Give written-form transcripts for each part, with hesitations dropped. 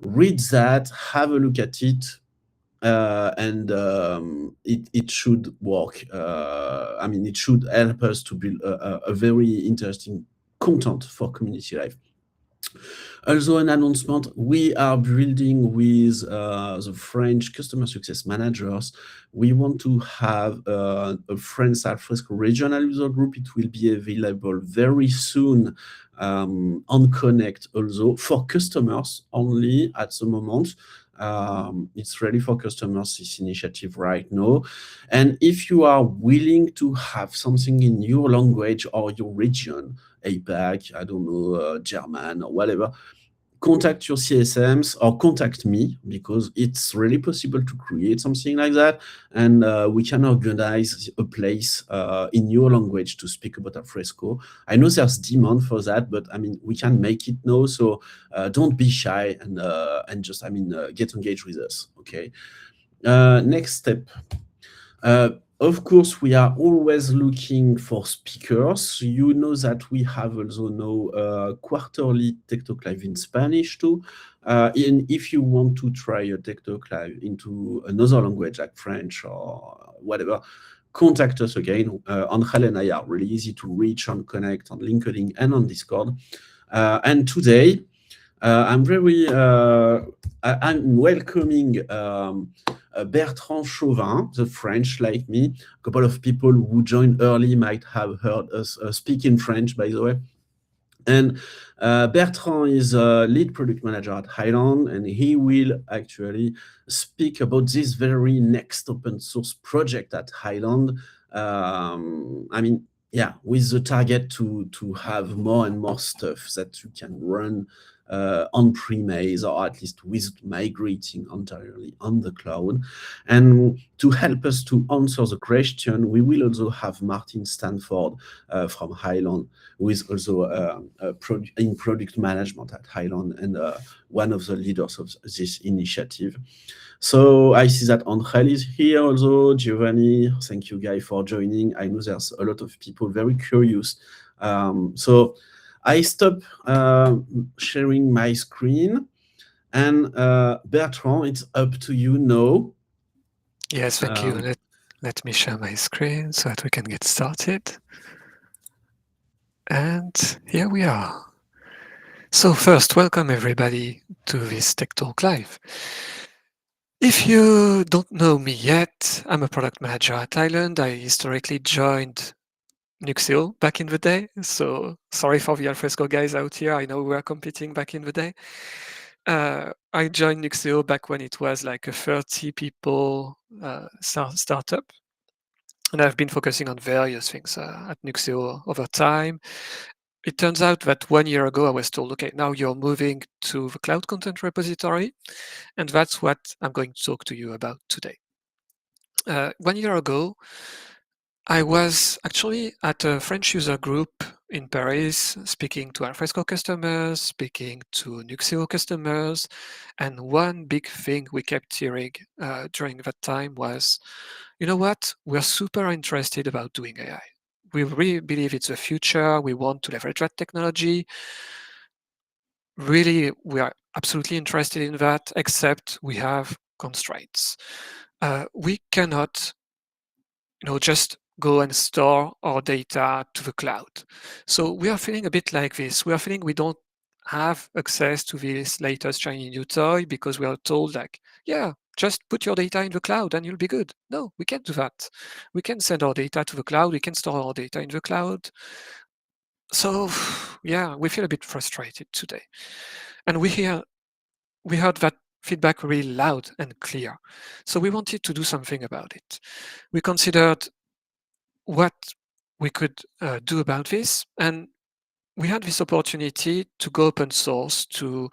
read that, have a look at it, and it should work. I mean, it should help us to build a very interesting content for community life. Also, an announcement, we are building with the French customer success managers. We want to have a French Alfresco regional user group. It will be available very soon on Connect also for customers only at the moment. It's ready for customers, this initiative right now. And if you are willing to have something in your language or your region, APAC, I don't know, German or whatever, contact your CSMs or contact me, because it's really possible to create something like that. And we can organize a place in your language to speak about Alfresco. I know there's demand for that, but I mean, we can make it now. So don't be shy and just, get engaged with us. Okay. Next step. Of course, we are always looking for speakers. You know that we have also now quarterly Tech Talk Live in Spanish too. And if you want to try a Tech Talk Live into another language like French or whatever, contact us again. Angel and I are really easy to reach on Connect, on LinkedIn, and on Discord. And today, I'm welcoming Bertrand Chauvin, the French like me. A couple of people who joined early might have heard us speak in French, by the way. And Bertrand is a lead product manager at Hyland, and he will actually speak about this very next open source project at Hyland. With the target to have more and more stuff that you can run on-premise, or at least with migrating entirely on the cloud. And to help us to answer the question, we will also have Martin Stanford from Hyland, who is also in product management at Hyland and one of the leaders of this initiative. So I see that Angel is here also. Giovanni, thank you guys for joining. I know there's a lot of people very curious. So I stop sharing my screen, and Bertrand, it's up to you now. Yes, thank you. Let me share my screen so that we can get started. And here we are. So first, welcome everybody to this Tech Talk Live. If you don't know me yet, I'm a product manager at Hyland. I historically joined Nuxeo back in the day. So sorry for the Alfresco guys out here. I know we were competing back in the day. I joined Nuxeo back when it was like a 30 people startup. And I've been focusing on various things at Nuxeo over time. It turns out that 1 year ago, I was told, okay, now you're moving to the cloud content repository. And that's what I'm going to talk to you about today. 1 year ago, I was actually at a French user group in Paris, speaking to Alfresco customers, speaking to Nuxeo customers. And one big thing we kept hearing during that time was, you know what, we're super interested about doing AI. We really believe it's the future. We want to leverage that technology. Really, we are absolutely interested in that, except we have constraints. We cannot, just go and store our data to the cloud. So we are feeling a bit like this. We are feeling we don't have access to this latest shiny new toy because we are told like, yeah, just put your data in the cloud and you'll be good. No, we can't do that. We can send our data to the cloud. We can store our data in the cloud. So yeah, we feel a bit frustrated today. And we heard that feedback really loud and clear. So we wanted to do something about it. We considered what we could do about this, and we had this opportunity to go open source, to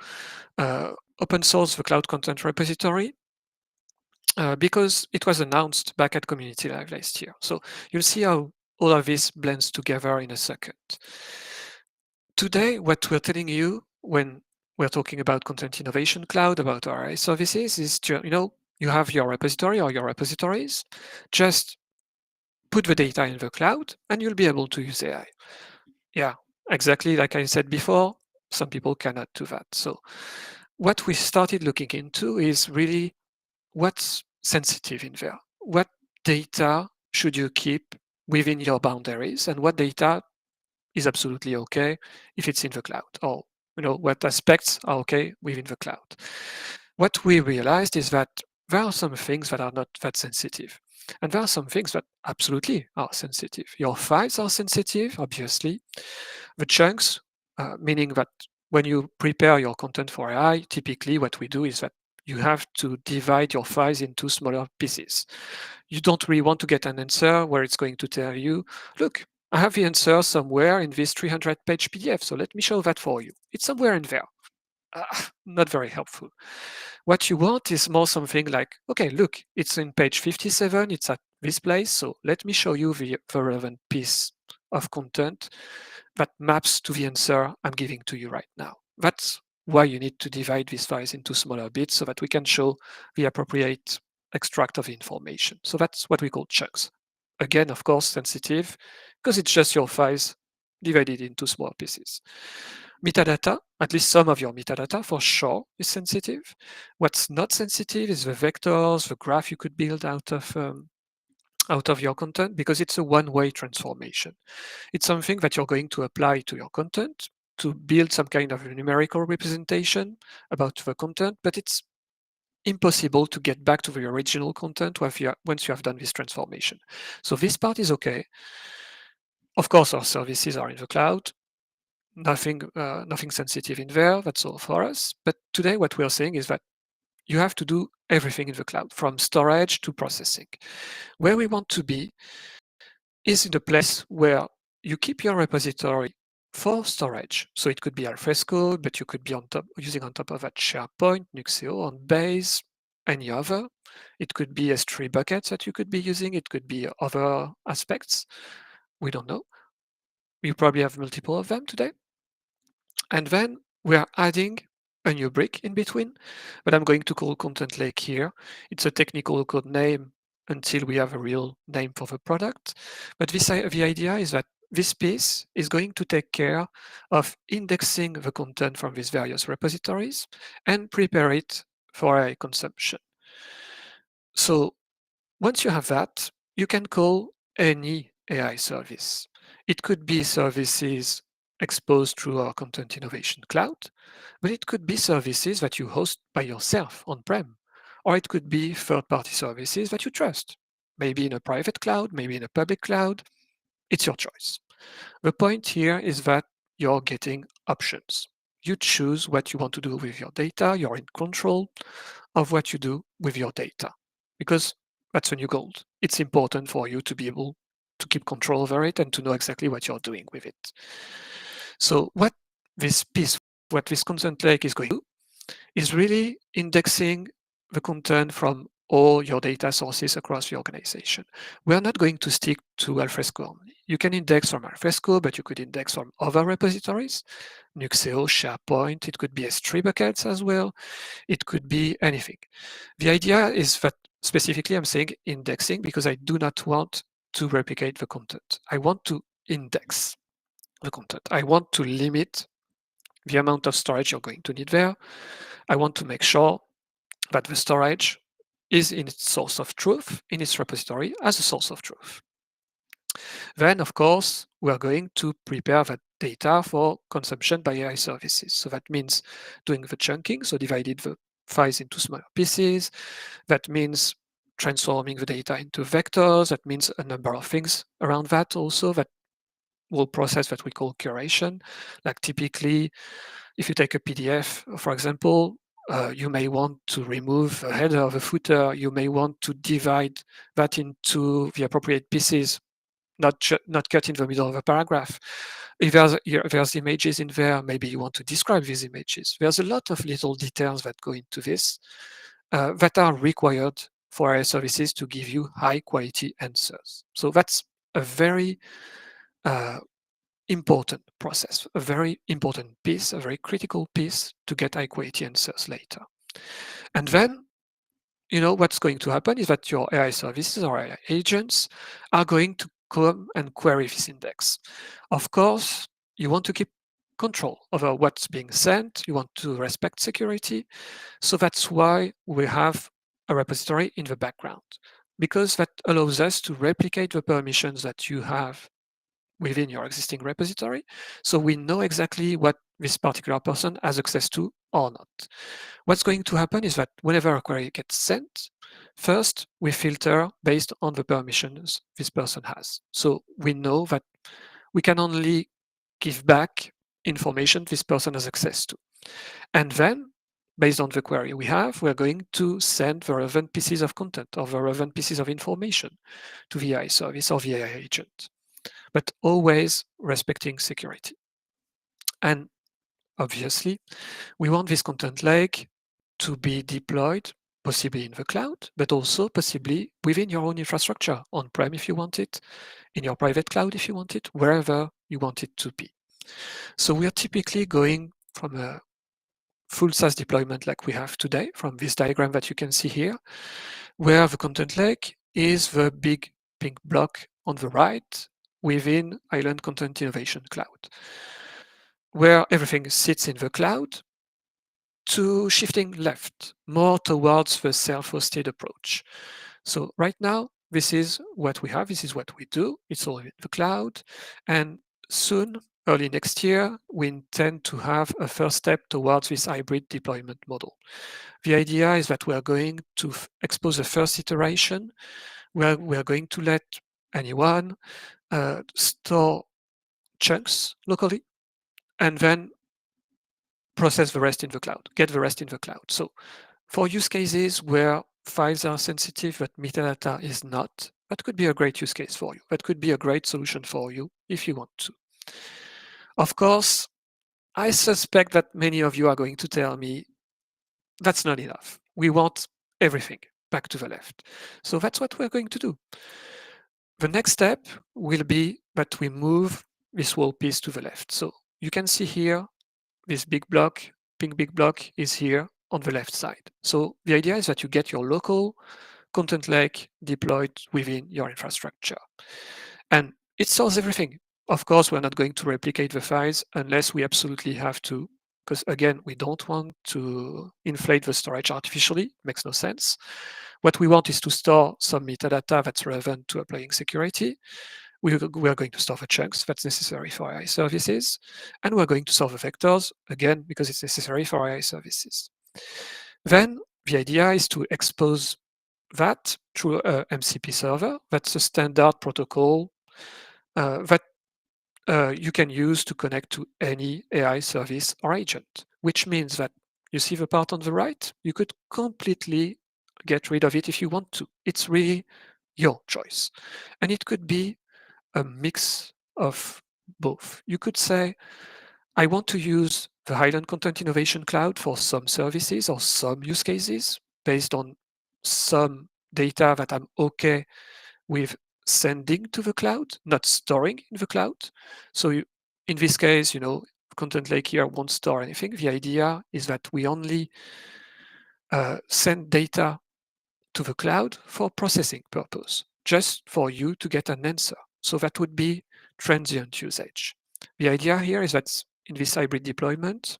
open source the cloud content repository, because it was announced back at Community Live last year. So you'll see how all of this blends together in a second. Today, what we're telling you when we're talking about Content Innovation Cloud, about our AI services, is you have your repository or your repositories, just put the data in the cloud and you'll be able to use AI. Yeah, exactly like I said before, some people cannot do that. So what we started looking into is really what's sensitive in there. What data should you keep within your boundaries, and what data is absolutely okay if it's in the cloud, or what aspects are okay within the cloud. What we realized is that there are some things that are not that sensitive, and there are some things that absolutely are sensitive. Your files are sensitive, obviously. The chunks, meaning that when you prepare your content for AI, typically what we do is that you have to divide your files into smaller pieces. You don't really want to get an answer where it's going to tell you, look, I have the answer somewhere in this 300-page PDF, so let me show that for you. It's somewhere in there. Not very helpful. What you want is more something like, okay, look, it's in page 57, it's at this place, so let me show you the relevant piece of content that maps to the answer I'm giving to you right now. That's why you need to divide these files into smaller bits so that we can show the appropriate extract of information. So that's what we call chunks. Again, of course, sensitive, because it's just your files divided into small pieces. Metadata, at least some of your metadata for sure, is sensitive. What's not sensitive is the vectors, the graph you could build out of your content, because it's a one-way transformation. It's something that you're going to apply to your content to build some kind of numerical representation about the content, but it's impossible to get back to the original content once you have done this transformation. So this part is okay. Of course, our services are in the cloud. Nothing sensitive in there. That's all for us. But today, what we are saying is that you have to do everything in the cloud, from storage to processing. Where we want to be is in a place where you keep your repository for storage. So it could be Alfresco, but you could be using on top of that SharePoint, Nuxeo, on Base, any other. It could be S3 buckets that you could be using. It could be other aspects. We don't know. You probably have multiple of them today. And then we are adding a new brick in between, but I'm going to call Content Lake here. It's a technical code name until we have a real name for the product. But the idea is that this piece is going to take care of indexing the content from these various repositories and prepare it for a consumption. So once you have that, you can call any AI service. It could be services exposed through our Content Innovation Cloud, but it could be services that you host by yourself on-prem, or it could be third-party services that you trust, maybe in a private cloud, maybe in a public cloud. It's your choice. The point here is that you're getting options. You choose what you want to do with your data. You're in control of what you do with your data, because that's a new gold. It's important for you to be able to keep control over it and to know exactly what you're doing with it. So what this content lake is going to do is really indexing the content from all your data sources across the organization. We're not going to stick to Alfresco only. You can index from Alfresco, but you could index from other repositories, Nuxeo, SharePoint, it could be S3 buckets as well, it could be anything. The idea is that specifically I'm saying indexing because I do not want to replicate the content. I want to index the content. I want to limit the amount of storage you're going to need there. I want to make sure that the storage is in its source of truth, in its repository as a source of truth. Then, of course, we are going to prepare that data for consumption by AI services. So that means doing the chunking, so dividing the files into smaller pieces. That means transforming the data into vectors. That means a number of things around that also that will process that we call curation. Like typically, if you take a PDF, for example, you may want to remove a header or a footer. You may want to divide that into the appropriate pieces, not cut in the middle of a paragraph. If there's images in there, maybe you want to describe these images. There's a lot of little details that go into this that are required for AI services to give you high quality answers. So that's a very important process, a very important piece, a very critical piece to get high quality answers later. And then, what's going to happen is that your AI services or AI agents are going to come and query this index. Of course, you want to keep control over what's being sent. You want to respect security. So that's why we have a repository in the background, because that allows us to replicate the permissions that you have within your existing repository. So we know exactly what this particular person has access to or not. What's going to happen is that whenever a query gets sent, first we filter based on the permissions this person has. So we know that we can only give back information this person has access to. And then, based on the query we have, we're going to send the relevant pieces of content or the relevant pieces of information to the AI service or the AI agent, but always respecting security. And obviously, we want this content lake to be deployed possibly in the cloud, but also possibly within your own infrastructure, on-prem if you want it, in your private cloud if you want it, wherever you want it to be. So we are typically going from a full SaaS deployment like we have today, from this diagram that you can see here, where the content lake is the big pink block on the right within Hyland Content Innovation Cloud, where everything sits in the cloud, to shifting left, more towards the self-hosted approach. So right now, this is what we have, this is what we do, it's all in the cloud, and soon, early next year, we intend to have a first step towards this hybrid deployment model. The idea is that we are going to expose the first iteration, where we are going to let anyone store chunks locally, and then process the rest in the cloud, get the rest in the cloud. So for use cases where files are sensitive but metadata is not, that could be a great use case for you. That could be a great solution for you if you want to. Of course, I suspect that many of you are going to tell me that's not enough. We want everything back to the left. So that's what we're going to do. The next step will be that we move this whole piece to the left. So you can see here, this big block, pink big block is here on the left side. So the idea is that you get your local content lake deployed within your infrastructure. And it stores everything. Of course, we're not going to replicate the files unless we absolutely have to, because again, we don't want to inflate the storage artificially. It makes no sense. What we want is to store some metadata that's relevant to applying security. We are going to store the chunks that's necessary for AI services, and we're going to store the vectors, again, because it's necessary for AI services. Then the idea is to expose that through a MCP server. That's a standard protocol that you can use to connect to any AI service or agent, which means that you see the part on the right, you could completely get rid of it if you want to. It's really your choice. And it could be a mix of both. You could say, I want to use the Hyland Content Innovation Cloud for some services or some use cases based on some data that I'm okay with sending to the cloud, not storing in the cloud. So in this case, Content Lake here won't store anything. The idea is that we only send data to the cloud for processing purpose, just for you to get an answer. So that would be transient usage. The idea here is that in this hybrid deployment,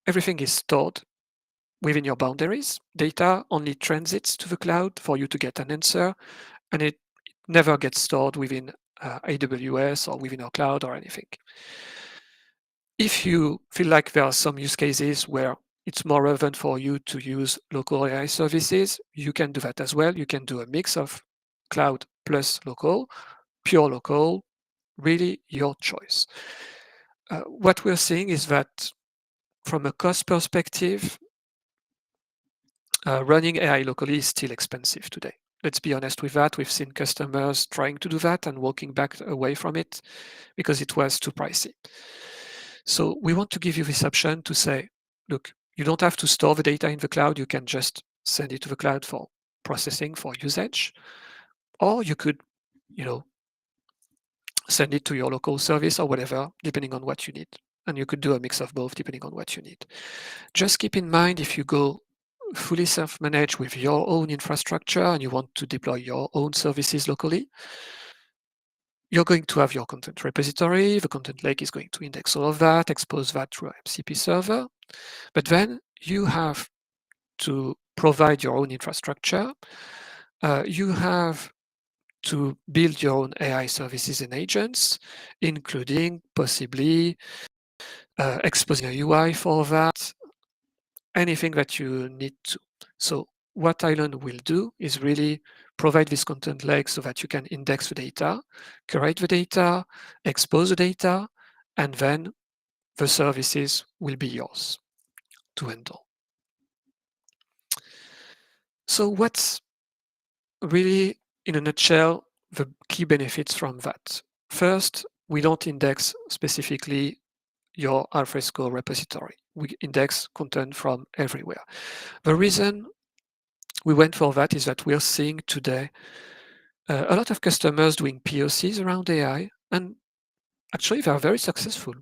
everything is stored within your boundaries. Data only transits to the cloud for you to get an answer, and it never gets stored within AWS or within our cloud or anything. If you feel like there are some use cases where it's more relevant for you to use local AI services, you can do that as well. You can do a mix of cloud plus local, pure local, really your choice. What we're seeing is that from a cost perspective, running AI locally is still expensive today. Let's be honest with that. We've seen customers trying to do that and walking back away from it because it was too pricey. So we want to give you this option to say, look, you don't have to store the data in the cloud. You can just send it to the cloud for processing, for usage. Or you could, send it to your local service or whatever, depending on what you need. And you could do a mix of both depending on what you need. Just keep in mind, if you go fully self-managed with your own infrastructure and you want to deploy your own services locally, you're going to have your content repository. The content lake is going to index all of that, expose that through MCP server. But then you have to provide your own infrastructure. You have to build your own AI services and agents, including possibly exposing a UI for that, anything that you need to. So what Hyland will do is really provide this content lake so that you can index the data, curate the data, expose the data, and then the services will be yours to handle. So what's really, in a nutshell, the key benefits from that? First, we don't index specifically your Alfresco repository. We index content from everywhere. The reason we went for that is that we are seeing today a lot of customers doing POCs around AI, and actually they are very successful.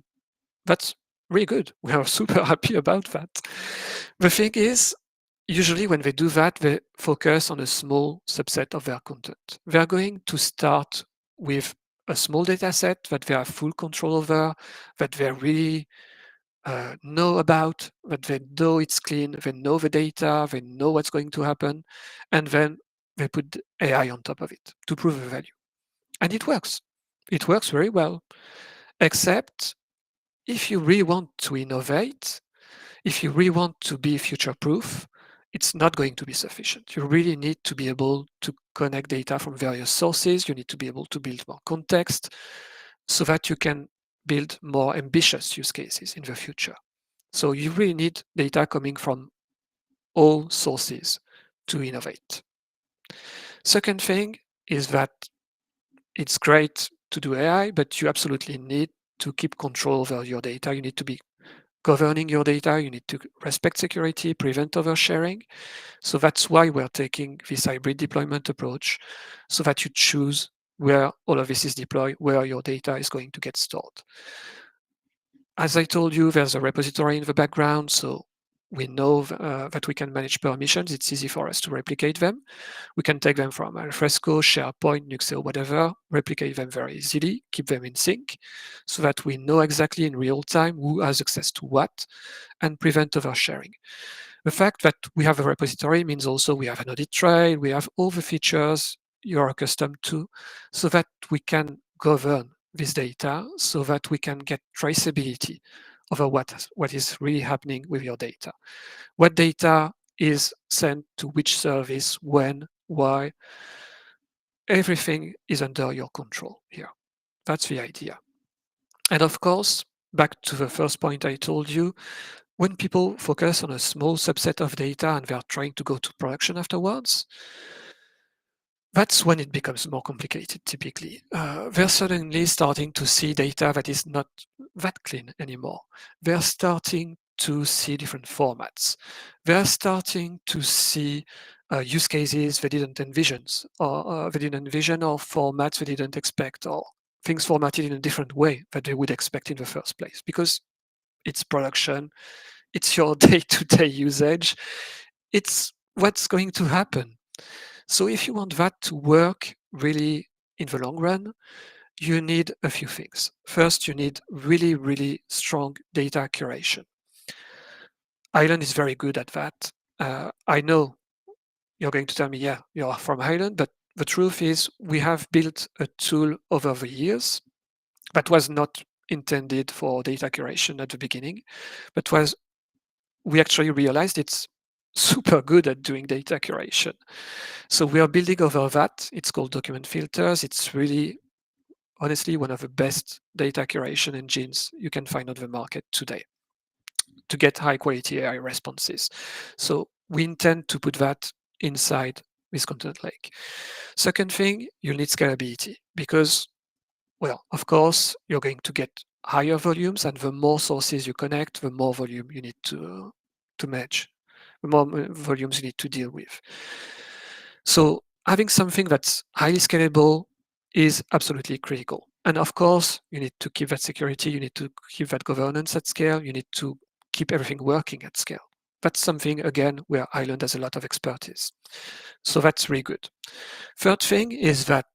That's really good. We are super happy about that. The thing is, usually when they do that, they focus on a small subset of their content. They are going to start with a small data set that they have full control over, that they really know about, that they know it's clean, they know the data, they know what's going to happen, and then they put AI on top of it to prove the value. And it works. It works very well. Except if you really want to innovate, if you really want to be future proof, it's not going to be sufficient. You really need to be able to connect data from various sources. You need to be able to build more context so that you can build more ambitious use cases in the future. So you really need data coming from all sources to innovate. Second thing is that it's great to do AI, but you absolutely need to keep control over your data. You need to be governing your data. You need to respect security, prevent oversharing. So that's why we're taking this hybrid deployment approach so that you choose where all of this is deployed, where your data is going to get stored. As I told you, there's a repository in the background, so we know that we can manage permissions. It's easy for us to replicate them. We can take them from Alfresco, SharePoint, Nuxeo, whatever, replicate them very easily, keep them in sync, so that we know exactly in real time who has access to what, and prevent oversharing. The fact that we have a repository means also we have an audit trail, we have all the features you're accustomed to, so that we can govern this data, so that we can get traceability over what is really happening with your data. What data is sent to which service, when, why. Everything is under your control here. That's the idea. And of course, back to the first point I told you, when people focus on a small subset of data and they're trying to go to production afterwards, that's when it becomes more complicated typically. They're suddenly starting to see data that is not that clean anymore. They're starting to see different formats. They're starting to see use cases they didn't envision, or formats they didn't expect, or things formatted in a different way that they would expect in the first place, because it's production, it's your day-to-day usage, it's what's going to happen. So if you want that to work really in the long run, you need a few things. First, you need really, really strong data curation. Hyland is very good at that. I know you're going to tell me, yeah, you're from Hyland, but the truth is we have built a tool over the years that was not intended for data curation at the beginning, but we actually realized it's super good at doing data curation. So we are building over that. It's called document filters. It's really, honestly, one of the best data curation engines you can find on the market today to get high quality AI responses. So we intend to put that inside this content lake. Second thing, you need scalability because, well, of course, you're going to get higher volumes, and the more sources you connect, the more volume you need to manage, the more volumes you need to deal with. So having something that's highly scalable is absolutely critical. And of course, you need to keep that security, you need to keep that governance at scale, you need to keep everything working at scale. That's something, again, where Hyland has a lot of expertise. So that's really good. Third thing is that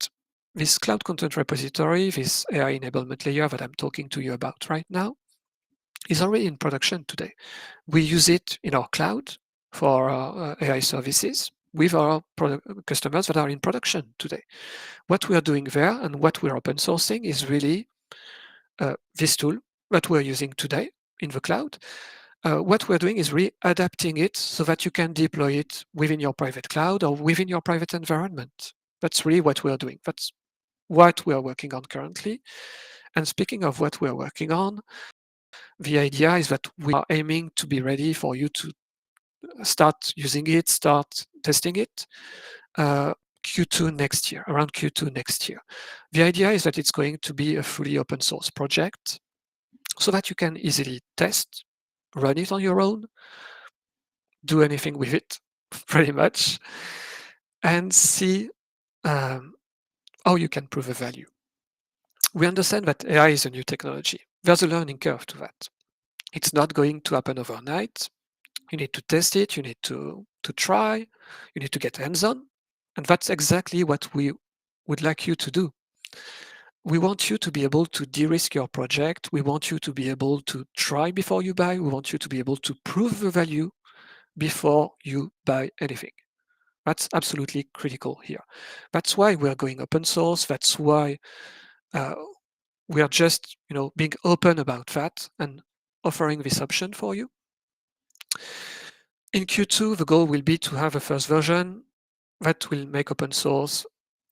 this cloud content repository, this AI enablement layer that I'm talking to you about right now, is already in production today. We use it in our cloud for our AI services with our customers that are in production today. What we are doing there and what we're open sourcing is really this tool that we're using today in the cloud. What we're doing is really adapting it so that you can deploy it within your private cloud or within your private environment. That's really what we're doing. That's what we are working on currently. And speaking of what we're working on, the idea is that we are aiming to be ready for you to start using it, start testing it Q2 next year, around Q2 next year. The idea is that it's going to be a fully open source project so that you can easily test, run it on your own, do anything with it, pretty much, and see how you can prove a value. We understand that AI is a new technology. There's a learning curve to that. It's not going to happen overnight. You need to test it, you need to try, you need to get hands-on, and that's exactly what we would like you to do. We want you to be able to de-risk your project. We want you to be able to try before you buy. We want you to be able to prove the value before you buy anything. That's absolutely critical here. That's why we're going open source. That's why we are just, being open about that and offering this option for you. In Q2, the goal will be to have a first version that will make open source,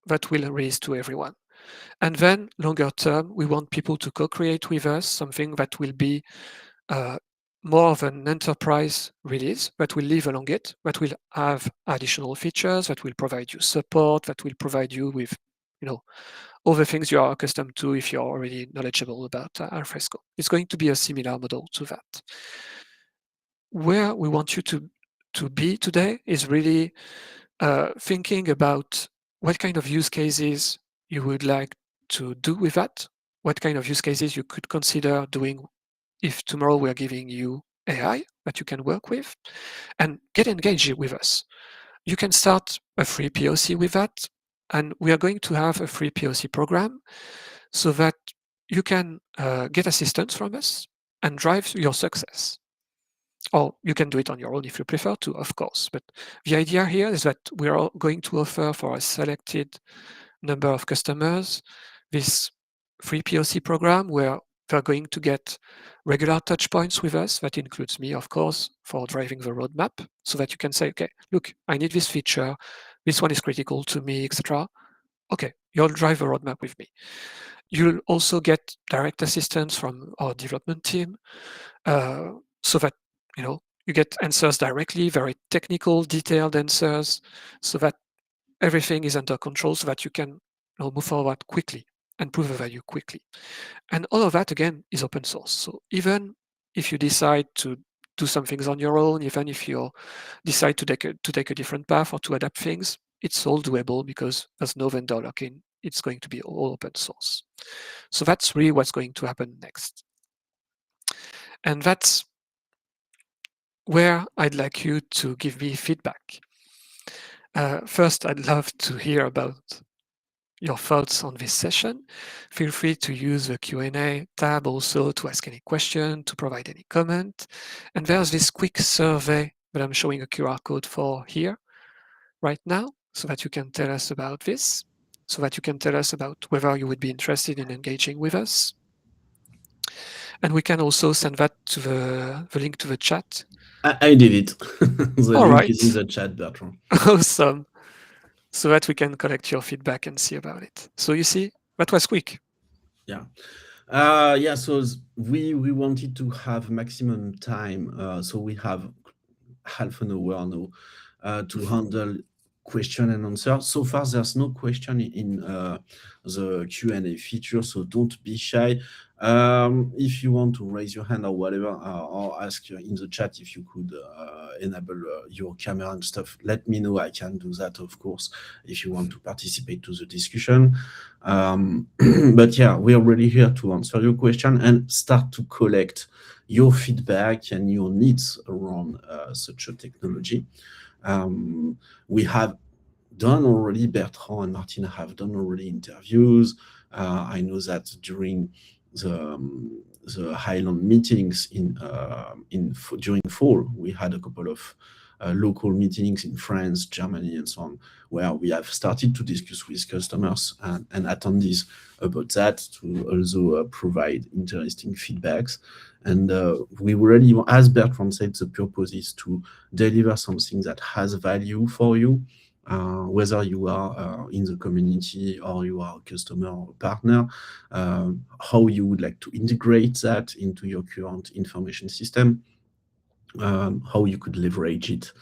that will release to everyone. And then longer term, we want people to co-create with us something that will be more of an enterprise release that will live along it, that will have additional features, that will provide you support, that will provide you with, all the things you are accustomed to if you're already knowledgeable about Alfresco. It's going to be a similar model to that. Where we want you to be today is really thinking about what kind of use cases you would like to do with that, what kind of use cases you could consider doing if tomorrow we're giving you AI that you can work with, and get engaged with us. You can start a free POC with that, and we are going to have a free POC program so that you can get assistance from us and drive your success. Or you can do it on your own if you prefer to, of course. But the idea here is that we are going to offer for a selected number of customers this free POC program where they're going to get regular touch points with us. That includes me, of course, for driving the roadmap, so that you can say, okay, look, I need this feature. This one is critical to me, etc. Okay, you'll drive the roadmap with me. You'll also get direct assistance from our development team, so that you get answers directly, very technical, detailed answers, so that everything is under control, so that you can move forward quickly and prove the value quickly. And all of that, again, is open source. So even if you decide to do some things on your own, even if you decide to take a different path or to adapt things, it's all doable because there's no vendor lock-in. It's going to be all open source. So that's really what's going to happen next. And that's where I'd like you to give me feedback. First, I'd love to hear about your thoughts on this session. Feel free to use the Q&A tab also to ask any question, to provide any comment. And there's this quick survey that I'm showing a QR code for here right now, so that you can tell us about this, so that you can tell us about whether you would be interested in engaging with us. And we can also send that to the link to the chat. I did it. The All link right. is in the chat, Bertrand. Awesome. So that we can collect your feedback and see about it. So you see, that was quick. Yeah. So we wanted to have maximum time. So we have half an hour now to handle question and answer. So far, there's no question in the Q&A feature, so don't be shy. If you want to raise your hand or whatever, or ask in the chat if you could enable your camera and stuff, let me know. I can do that, of course, if you want to participate to the discussion. But yeah, we are really here to answer your question and start to collect your feedback and your needs around such a technology. We have done already. Bertrand and Martin have done already interviews. I know that during the Hyland meetings during fall, we had a couple of local meetings in France, Germany, and so on, where we have started to discuss with customers and attendees about that to also provide interesting feedbacks. And we really, as Bertrand said, the purpose is to deliver something that has value for you, whether you are in the community or you are a customer or a partner, how you would like to integrate that into your current information system, how you could leverage it,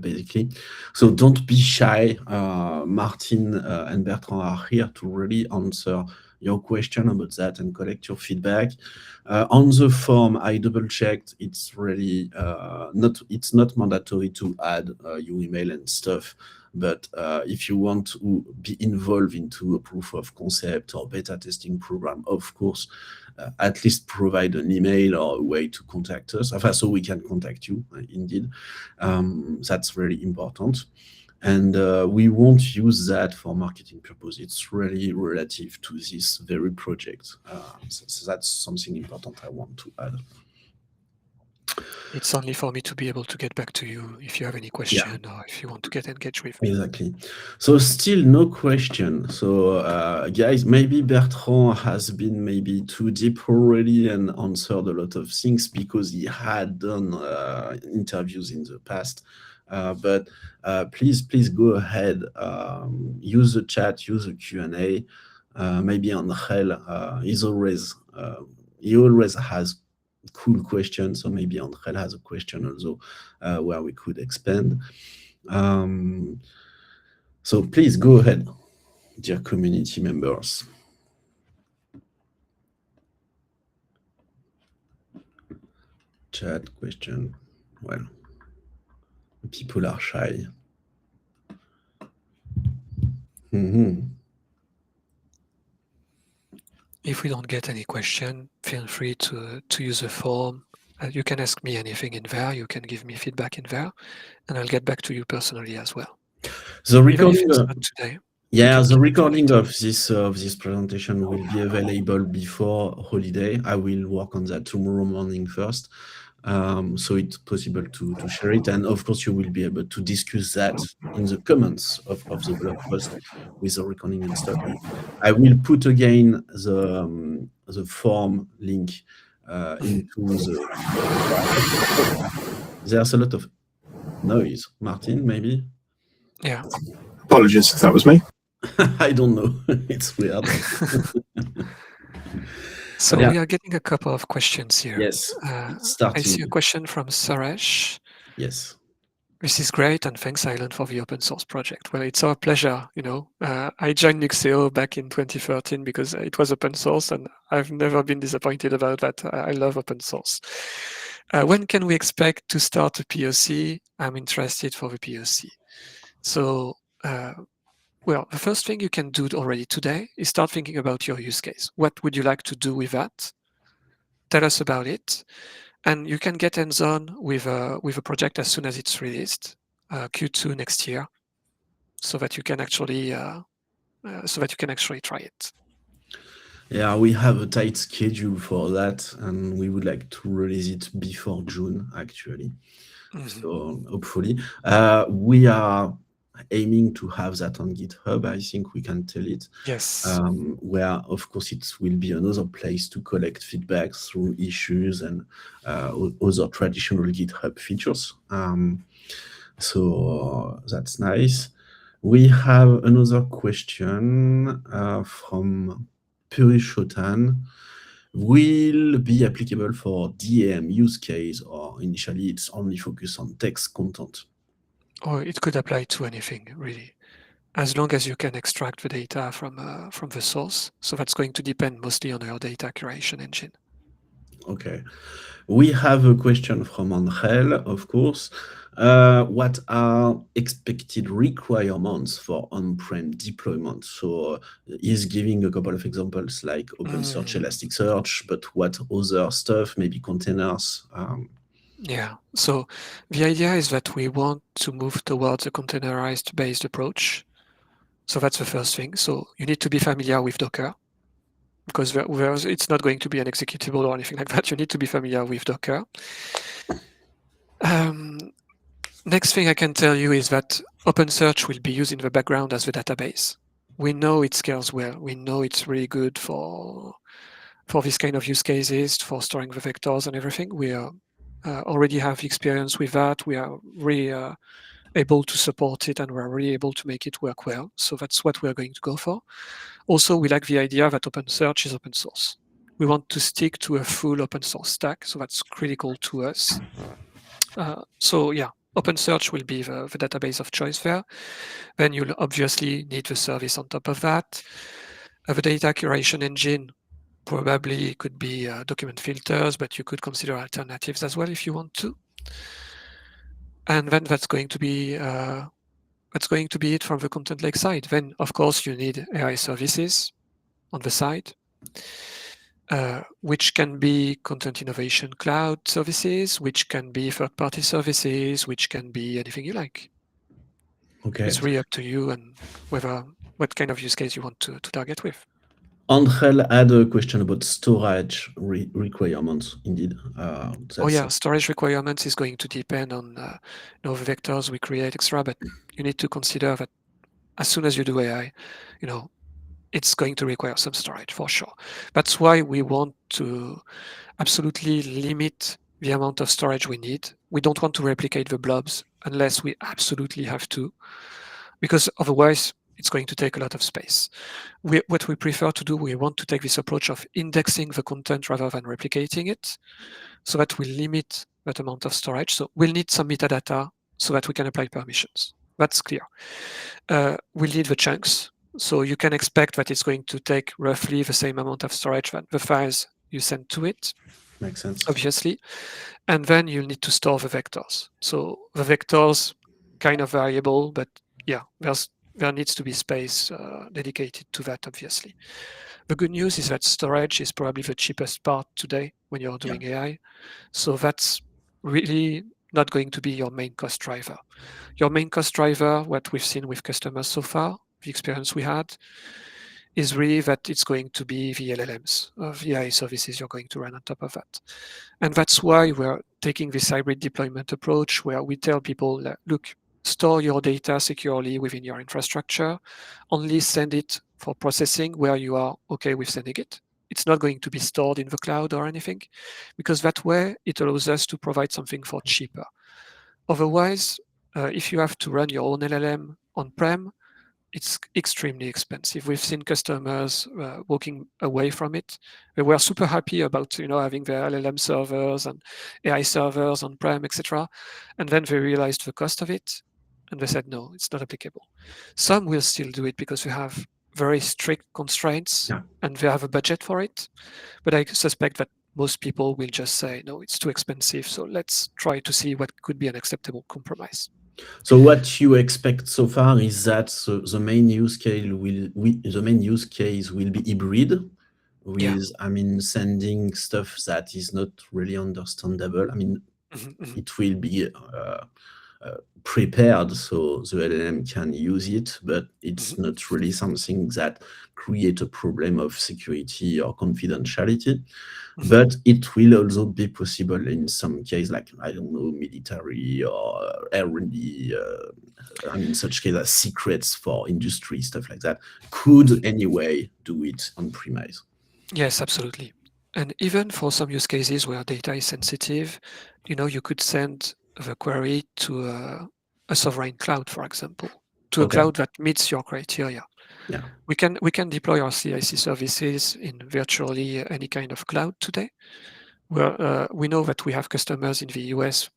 basically. So don't be shy. Martin and Bertrand are here to really answer your question about that and collect your feedback. On the form, I double checked. It's really it's not mandatory to add your email and stuff. But if you want to be involved into a proof of concept or beta testing program, of course, at least provide an email or a way to contact us, so we can contact you, indeed. That's really important. And we won't use that for marketing purpose. It's really relative to this very project. So that's something important I want to add. It's only for me to be able to get back to you if you have any question or if you want to get engaged with me. Exactly. So still no question. So guys, maybe Bertrand has been maybe too deep already and answered a lot of things because he had done interviews in the past. But please go ahead, use the chat, use the Q&A. Maybe Angel, he always has cool questions. So maybe Angel has a question also where we could expand. So please go ahead, dear community members. Chat question. Well, people are shy. If we don't get any question, feel free to use the form. You can ask me anything in there. You can give me feedback in there, and I'll get back to you personally as well. The recording, today. Yeah, the recording of this presentation will be available before holiday. I will work on that tomorrow morning first, so it's possible to share it. And of course, you will be able to discuss that in the comments of the blog post with the recording and stuff. And I will put again the form link into the. There's a lot of noise. Martin, maybe? Yeah. Apologies if that was me. I don't know. It's weird. So we are getting a couple of questions here. Yes. I see a question from Suresh. Yes. This is great, and thanks, Hyland, for the open source project. Well, it's our pleasure. I joined Nixeo back in 2013 because it was open source, and I've never been disappointed about that. I love open source. When can we expect to start a POC? I'm interested for the POC. So, well, the first thing you can do already today is start thinking about your use case. What would you like to do with that? Tell us about it. And you can get hands-on with a project as soon as it's released, Q2 next year, so that you can actually try it. Yeah, we have a tight schedule for that, and we would like to release it before June, actually. So hopefully, we are aiming to have that on GitHub. I think we can tell it. Yes. Where, of course, it will be another place to collect feedback through issues and other traditional GitHub features. So that's nice. We have another question from Purishotan. Will be applicable for DAM use case, or initially it's only focused on text content? Or it could apply to anything, really, as long as you can extract the data from the source. So that's going to depend mostly on your data curation engine. Okay. We have a question from Angel, of course. What are expected requirements for on-prem deployment? So he's giving a couple of examples like OpenSearch, Elasticsearch, but what other stuff, maybe containers? Yeah, so the idea is that we want to move towards a containerized based approach. So that's the first thing. So you need to be familiar with Docker, because it's not going to be an executable or anything like that. You need to be familiar with Docker. Next thing I can tell you is that OpenSearch will be used in the background as the database. We know it scales well. We know it's really good for this kind of use cases, for storing the vectors and everything. We already have experience with that. We are really able to support it, and we're really able to make it work well. So that's what we're going to go for. Also, we like the idea that OpenSearch is open source. We want to stick to a full open source stack, so that's critical to us. So yeah, OpenSearch will be the database of choice there. Then you'll obviously need the service on top of that. The data curation engine probably could be document filters, but you could consider alternatives as well if you want to. And then that's going to be it from the content lake side. Then, of course, you need AI services on the side, which can be content innovation cloud services, which can be third-party services, which can be anything you like. Okay. It's really up to you and what kind of use case you want to target with. Angel had a question about storage requirements. Indeed. Storage requirements is going to depend on the vectors we create, etc. But you need to consider that as soon as you do AI, it's going to require some storage for sure. That's why we want to absolutely limit the amount of storage we need. We don't want to replicate the blobs unless we absolutely have to, because otherwise it's going to take a lot of space. What we prefer to do, we want to take this approach of indexing the content rather than replicating it, so that we limit that amount of storage. So we'll need some metadata so that we can apply permissions. That's clear. We'll need the chunks. So you can expect that it's going to take roughly the same amount of storage that the files you send to it. Makes sense. Obviously. And then you'll need to store the vectors. So the vectors, kind of variable, but yeah, there needs to be space dedicated to that, obviously. The good news is that storage is probably the cheapest part today when you're doing AI. So that's really not going to be your main cost driver. Your main cost driver, what we've seen with customers so far, the experience we had, is really that it's going to be the LLMs of the AI services you're going to run on top of that. And that's why we're taking this hybrid deployment approach, where we tell people, look, store your data securely within your infrastructure, only send it for processing where you are okay with sending it. It's not going to be stored in the cloud or anything, because that way it allows us to provide something for cheaper. Otherwise, if you have to run your own LLM on-prem, it's extremely expensive. We've seen customers walking away from it. They were super happy about having their LLM servers and AI servers on-prem, etc. And then they realized the cost of it, and they said, no, it's not applicable. Some will still do it because they have very strict constraints and they have a budget for it. But I suspect that most people will just say, no, it's too expensive. So let's try to see what could be an acceptable compromise. So what you expect so far is that the main use case will be hybrid, with sending stuff that is not really understandable. It will be prepared so the LLM can use it, but it's not really something that create a problem of security or confidentiality. But it will also be possible in some case, like, I don't know, military or R&D, such case as secrets for industry, stuff like that, could anyway do it on premise. Yes, absolutely. And even for some use cases where data is sensitive, you could send the query to a sovereign cloud, for example, to a cloud that meets your criteria. Yeah. We can deploy our CIC services in virtually any kind of cloud today. Where we know that we have customers in the US,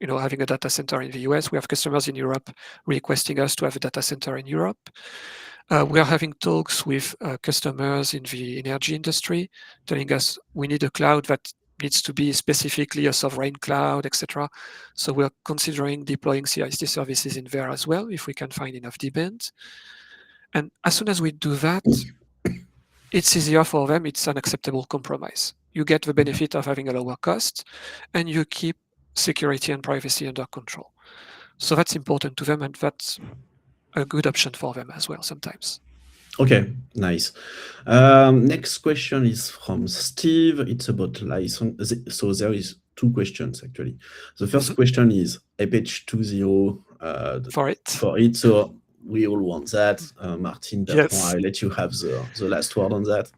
having a data center in the US. We have customers in Europe requesting us to have a data center in Europe. We are having talks with customers in the energy industry, telling us we need a cloud that needs to be specifically a sovereign cloud, etc. So we're considering deploying CIC services in there as well, if we can find enough demand. And as soon as we do that, it's easier for them. It's an acceptable compromise. You get the benefit of having a lower cost, and you keep security and privacy under control. So that's important to them, and that's a good option for them as well sometimes. Okay, nice. Next question is from Steve. It's about license. So there is two questions actually. The first question is Apache 2.0 For it. for it. So we all want that. Martin, Bertrand, Yes. I let you have the last word on that.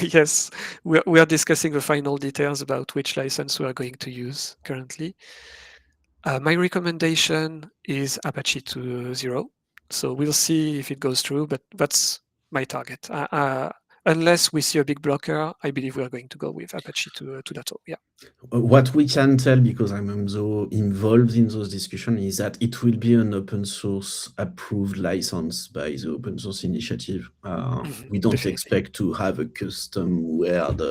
Yes, we are discussing the final details about which license we are going to use currently. My recommendation is Apache 2.0. So we'll see if it goes through, but that's my target. Unless we see a big blocker, I believe we are going to go with Apache 2.0. Yeah. What we can tell, because I'm so involved in those discussions, is that it will be an open source approved license by the open source initiative. We don't definitely. expect to have a custom weird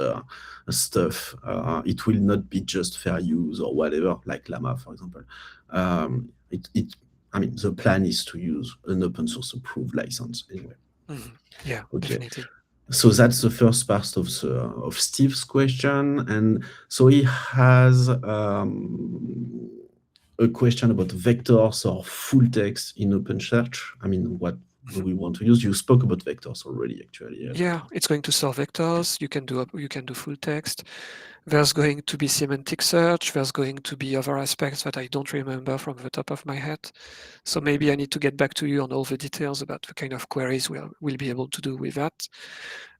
stuff. It will not be just fair use or whatever, like Llama, for example. The plan is to use an open source approved license anyway. Yeah, Okay. definitely. So that's the first part of Steve's question, and so he has a question about vectors or full text in OpenSearch. I mean, what do we want to use? You spoke about vectors already, actually. Yeah, it's going to store vectors. You can do full text. There's going to be semantic search. There's going to be other aspects that I don't remember from the top of my head. So maybe I need to get back to you on all the details about the kind of queries we'll be able to do with that.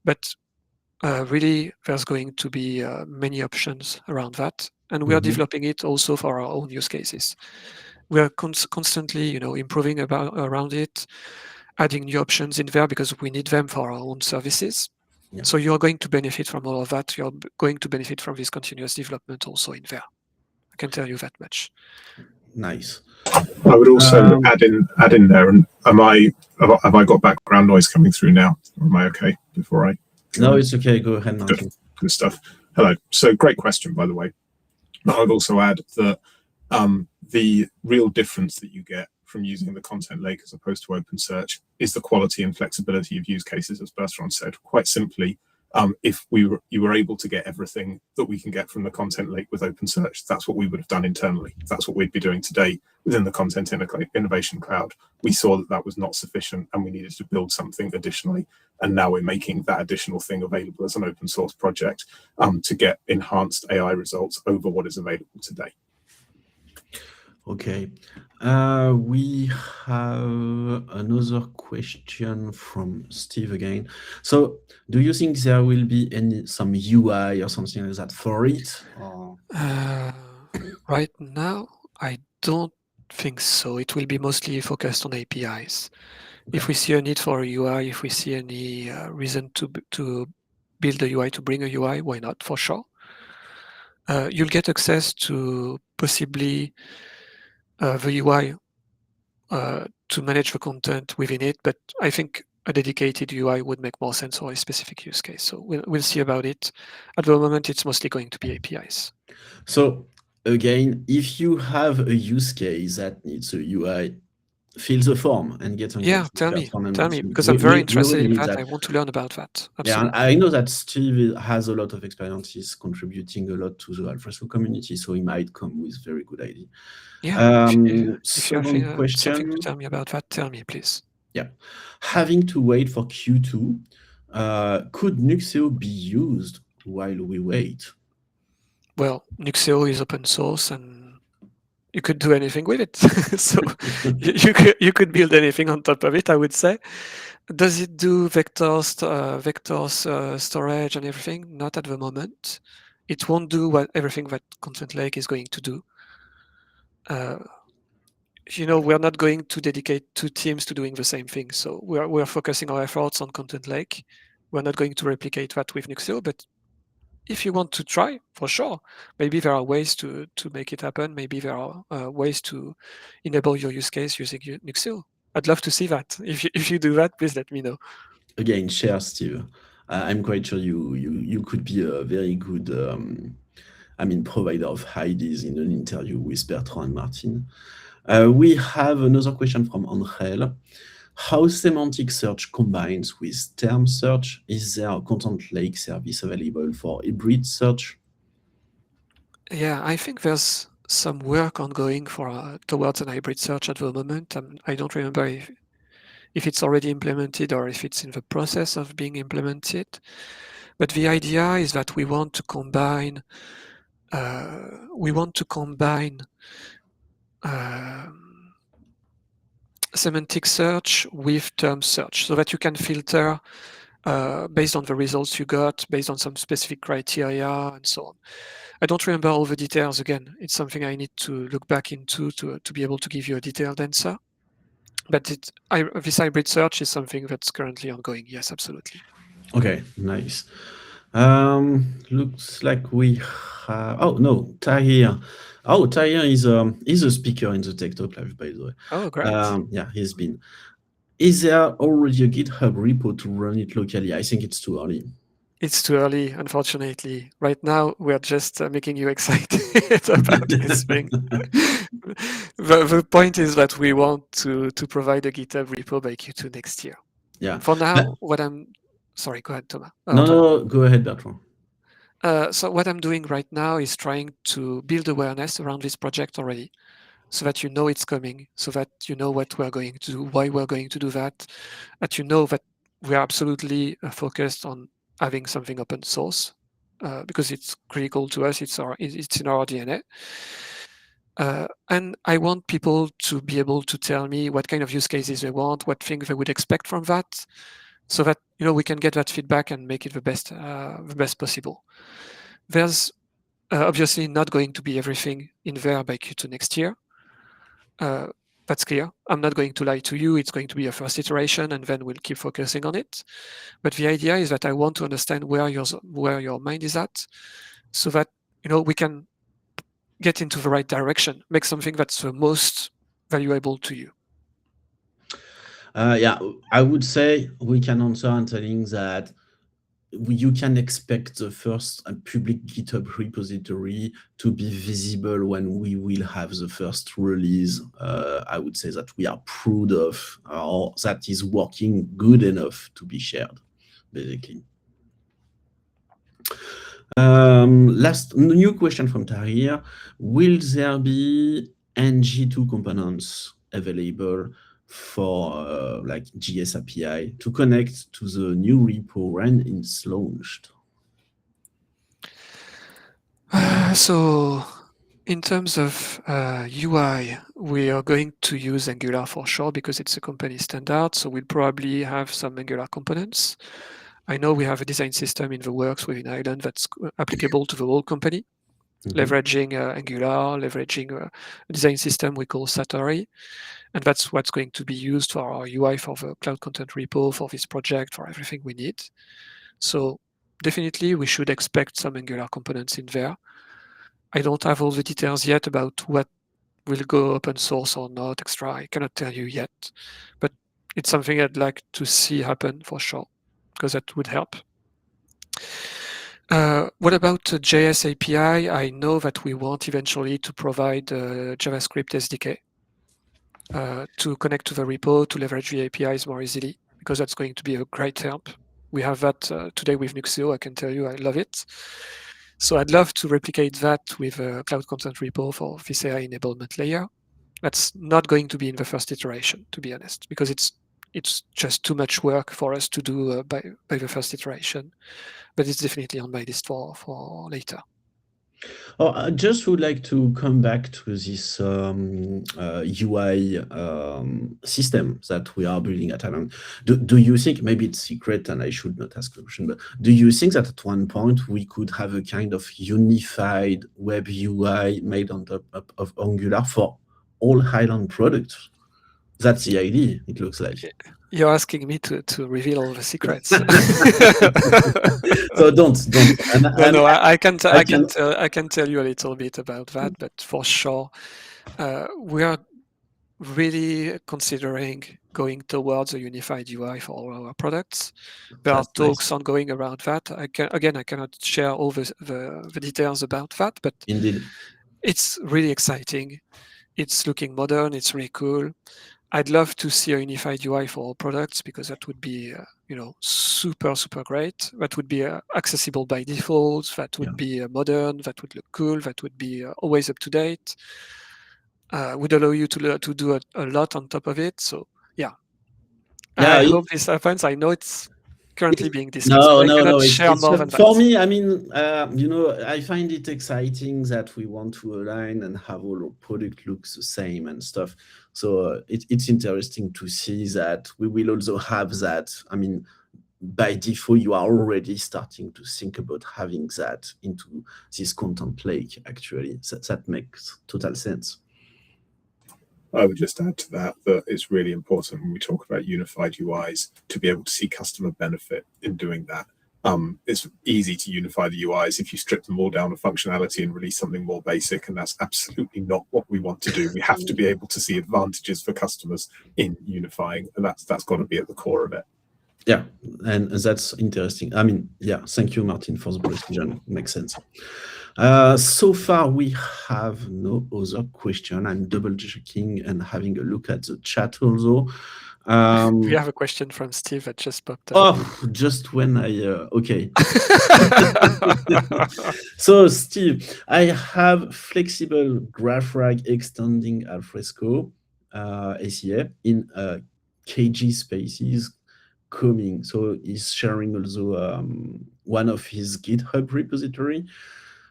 But really, there's going to be many options around that. And we are developing it also for our own use cases. We are constantly, improving around it, adding new options in there because we need them for our own services. Yeah. So you're going to benefit from all of that. You're going to benefit from this continuous development also in there. I can tell you that much. Nice. I would also add in there, and have I got background noise coming through now? Or am I okay before I? No, it's okay. Go ahead, Martin. Good stuff. Hello. So great question, by the way. But I would also add that the real difference that you get from using the content lake as opposed to OpenSearch is the quality and flexibility of use cases, as Bertrand said. Quite simply, if you were able to get everything that we can get from the content lake with OpenSearch, that's what we would have done internally. That's what we'd be doing today within the Content Innovation Cloud. We saw that that was not sufficient and we needed to build something additionally. And now we're making that additional thing available as an open source project to get enhanced AI results over what is available today. Okay. We have another question from Steve again. So do you think there will be some UI or something like that for it? Or? Right now, I don't think so. It will be mostly focused on APIs. Okay. If we see a need for a UI, if we see any reason to build a UI, to bring a UI, why not? For sure. You'll get access to possibly the UI to manage the content within it, but I think a dedicated UI would make more sense for a specific use case. So we'll see about it. At the moment, it's mostly going to be APIs. So again, if you have a use case that needs a UI, fill the form and get on. Yeah, tell me, because I'm very interested in that. I want to learn about that. Absolutely. Yeah, I know that Steve has a lot of experience. He's contributing a lot to the Alfresco community, so he might come with very good idea. Yeah, if you Second have question. something to tell me about that, tell me, please. Yeah, having to wait for Q2, could Nuxeo be used while we wait? Well, Nuxeo is open source and you could do anything with it. So you could build anything on top of it, I would say. Does it do vectors storage and everything? Not at the moment. It won't do everything that Content Lake is going to do. We're not going to dedicate 2 teams to doing the same thing. So we're focusing our efforts on Content Lake. We're not going to replicate that with Nuxeo, but if you want to try, for sure, maybe there are ways to make it happen. Maybe there are ways to enable your use case using Nuxeo. I'd love to see that. If you do that, please let me know. Again, share, Steve. I'm quite sure you could be a very good provider of ideas in an interview with Bertrand and Martin. We have another question from Angel. How semantic search combines with term search? Is there a content lake service available for hybrid search? Yeah, I think there's some work ongoing towards an hybrid search at the moment. I don't remember if it's already implemented or if it's in the process of being implemented. But the idea is that we want to combine semantic search with term search, so that you can filter based on the results you got, based on some specific criteria, and so on. I don't remember all the details. Again, it's something I need to look back into to be able to give you a detailed answer. But this hybrid search is something that's currently ongoing. Yes, absolutely. Okay, nice. Looks like we have. Oh no, Tahir. Oh, Tahir is a speaker in the Tech Talk Live, by the way. Oh, great. Yeah, he's been. Is there already a GitHub repo to run it locally? I think it's too early. It's too early, unfortunately. Right now, we're just making you excited about this thing. The point is that we want to provide a GitHub repo by Q2 next year. Yeah. For now, sorry, go ahead, Thomas. No, go ahead, Bertrand. So what I'm doing right now is trying to build awareness around this project already, so that you know it's coming, so that you know what we're going to do, why we're going to do that you know that we are absolutely focused on having something open source, because it's critical to us. It's in our DNA. And I want people to be able to tell me what kind of use cases they want, what things they would expect from that, so that we can get that feedback and make it the best possible. There's obviously not going to be everything in there by Q2 next year. That's clear. I'm not going to lie to you. It's going to be a first iteration, and then we'll keep focusing on it. But the idea is that I want to understand where your mind is at, so that we can get into the right direction, make something that's the most valuable to you. Yeah, I would say we can answer in telling that you can expect the first public GitHub repository to be visible when we will have the first release. I would say that we are proud of, or that is working good enough to be shared, basically. Last new question from Tahir. Will there be NG2 components available for like JS API to connect to the new repo when it's launched? So in terms of UI, we are going to use Angular for sure, because it's a company standard. So we'll probably have some Angular components. I know we have a design system in the works within Hyland that's applicable to the whole company, leveraging Angular, leveraging a design system we call Satori. And that's what's going to be used for our UI, for the cloud content repo, for this project, for everything we need. So definitely we should expect some Angular components in there. I don't have all the details yet about what will go open source or not extra. I cannot tell you yet, but it's something I'd like to see happen for sure, because that would help. What about JS API? I know that we want eventually to provide JavaScript SDK to connect to the repo, to leverage the APIs more easily, because that's going to be a great help. We have that today with Nuxio. I can tell you, I love it. So I'd love to replicate that with a cloud content repo for this AI enablement layer. That's not going to be in the first iteration, to be honest, because it's just too much work for us to do by the first iteration. But it's definitely on my list for later. Oh, I just would like to come back to this UI system that we are building at Hyland. Do you think, maybe it's secret and I should not ask the question, but do you think that at one point we could have a kind of unified web UI made on top of Angular for all Hyland products? That's the idea, it looks like. You're asking me to reveal all the secrets. So don't. No, I can tell you a little bit about that, but for sure, we are really considering going towards a unified UI for all our products. There are talks ongoing around that. I cannot share all the details about that, but indeed, it's really exciting. It's looking modern. It's really cool. I'd love to see a unified UI for all products, because that would be, super, super great. That would be accessible by default. That would be modern. That would look cool. That would be always up to date. Would allow you to do a lot on top of it. So yeah, Yeah, I hope this happens. I know it's currently being discussed. no, but I no, cannot no. share more than For that. me, I mean, I find it exciting that we want to align and have all our product looks the same and stuff. So it's interesting to see that we will also have that. I mean, by default, you are already starting to think about having that into this content lake. Actually, that makes total sense. I would just add to that it's really important when we talk about unified UIs to be able to see customer benefit in doing that. It's easy to unify the UIs if you strip them all down to functionality and release something more basic, and that's absolutely not what we want to do. We have to be able to see advantages for customers in unifying, and that's got to be at the core of it. Yeah, and that's interesting. I mean, yeah, thank you, Martin, for the precision. Makes sense. So far, we have no other question. I'm double checking and having a look at the chat also. We have a question from Steve that just popped up. Oh, just when okay. So, Steve, I have flexible graph rag extending Alfresco ACA in KG spaces coming. So he's sharing also one of his GitHub repository.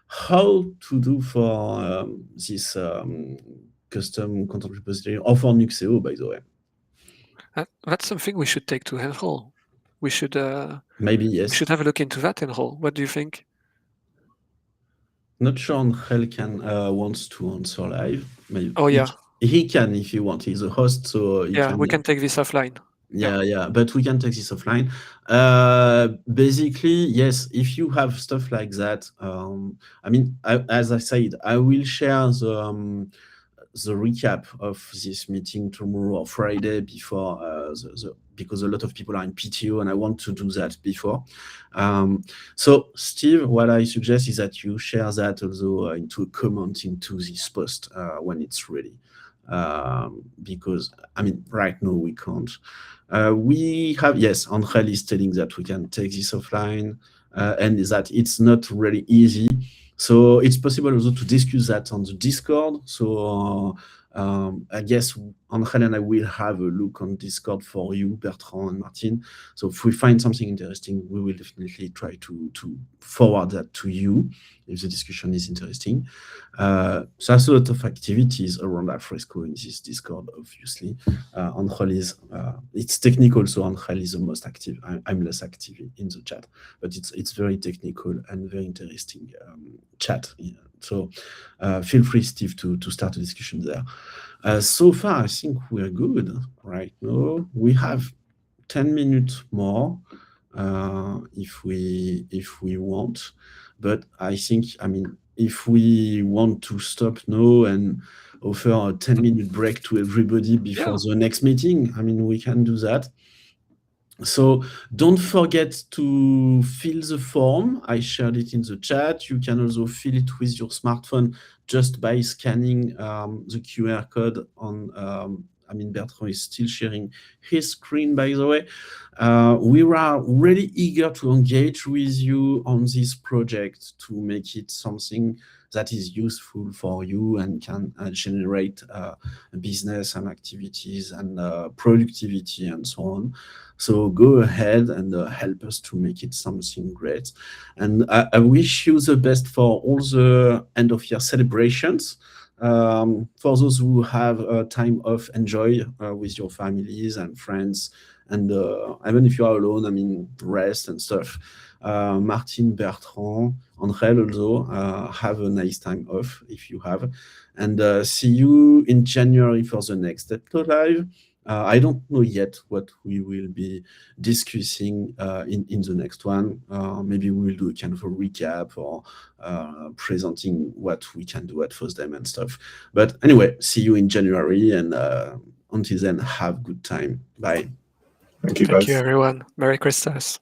How to do for this custom content repository or for Nuxeo, by the way? That's something we should take to Enroll. We should maybe yes. We should have a look into that Enroll. What do you think? Not sure Angel can wants to answer live. Maybe oh yeah, he can if you want. He's a host, so he we can take this offline. Yeah, but we can take this offline. Basically, yes, if you have stuff like that, I mean, as I said, I will share the recap of this meeting tomorrow or Friday before because a lot of people are in PTO and I want to do that before. So Steve, what I suggest is that you share that also into a comment into this post when it's ready. Because I mean, right now we can't. We have, yes, Angel is telling that we can take this offline and that it's not really easy. So it's possible also to discuss that on the Discord. So I guess Angel and I will have a look on Discord for you, Bertrand and Martin. So if we find something interesting, we will definitely try to forward that to you if the discussion is interesting. So there's a lot of activities around Alfresco in this Discord, obviously. Angel is, it's technical, so Angel is the most active. I'm less active in the chat, but it's very technical and very interesting chat. Yeah. So feel free, Steve, to start a discussion there. So far, I think we're good right now. We have 10 minutes more if we want, but I think, I mean, if we want to stop now and offer a 10-minute break to everybody before the next meeting, I mean, we can do that. So don't forget to fill the form. I shared it in the chat. You can also fill it with your smartphone just by scanning the QR code on, I mean, Bertrand is still sharing his screen, by the way. We are really eager to engage with you on this project to make it something that is useful for you and can generate business and activities and productivity and so on. So go ahead and help us to make it something great. And I wish you the best for all the end of year celebrations. For those who have time off, enjoy with your families and friends. And even if you are alone, I mean, rest and stuff. Martin, Bertrand, Angel also, have a nice time off if you have. And see you in January for the next Go Live. I don't know yet what we will be discussing in the next one. Maybe we will do a kind of a recap or presenting what we can do at FOSDEM and stuff. But anyway, see you in January, and until then, have good time. Bye. Thank you both. Thank you, everyone. Merry Christmas.